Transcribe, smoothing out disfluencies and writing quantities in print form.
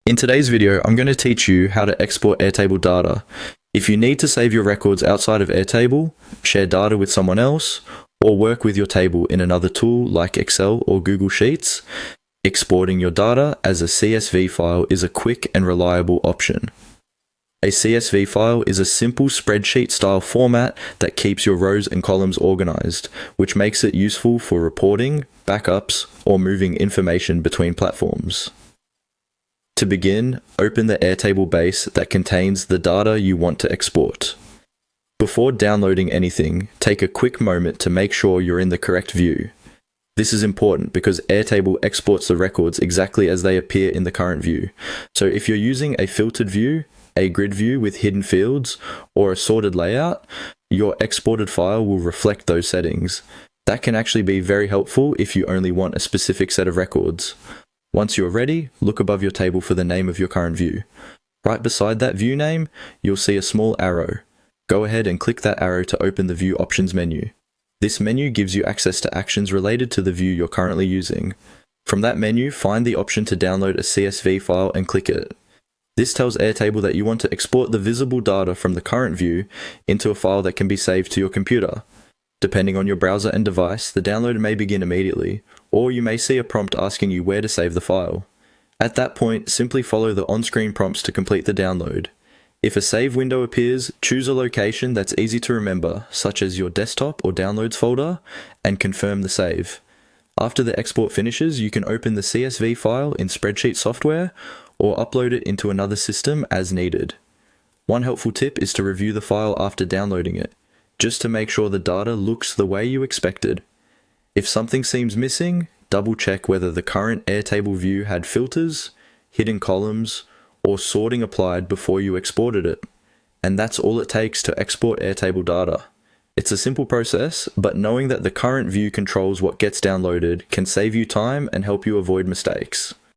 In today's video, I'm going to teach you how to export Airtable data. If you need to save your records outside of Airtable, share data with someone else, or work with your table in another tool like Excel or Google Sheets, exporting your data as a CSV file is a quick and reliable option. A CSV file is a simple spreadsheet style format that keeps your rows and columns organized, which makes it useful for reporting, backups, or moving information between platforms. To begin, open the Airtable base that contains the data you want to export. Before downloading anything, take a quick moment to make sure you're in the correct view. This is important because Airtable exports the records exactly as they appear in the current view. So if you're using a filtered view, a grid view with hidden fields, or a sorted layout, your exported file will reflect those settings. That can actually be very helpful if you only want a specific set of records. Once you're ready, look above your table for the name of your current view. Right beside that view name, you'll see a small arrow. Go ahead and click that arrow to open the View Options menu. This menu gives you access to actions related to the view you're currently using. From that menu, find the option to download a CSV file and click it. This tells Airtable that you want to export the visible data from the current view into a file that can be saved to your computer. Depending on your browser and device, the download may begin immediately, or you may see a prompt asking you where to save the file. At that point, simply follow the on-screen prompts to complete the download. If a save window appears, choose a location that's easy to remember, such as your desktop or downloads folder, and confirm the save. After the export finishes, you can open the CSV file in spreadsheet software or upload it into another system as needed. One helpful tip is to review the file after downloading it, just to make sure the data looks the way you expected. If something seems missing, double check whether the current Airtable view had filters, hidden columns, or sorting applied before you exported it. And that's all it takes to export Airtable data. It's a simple process, but knowing that the current view controls what gets downloaded can save you time and help you avoid mistakes.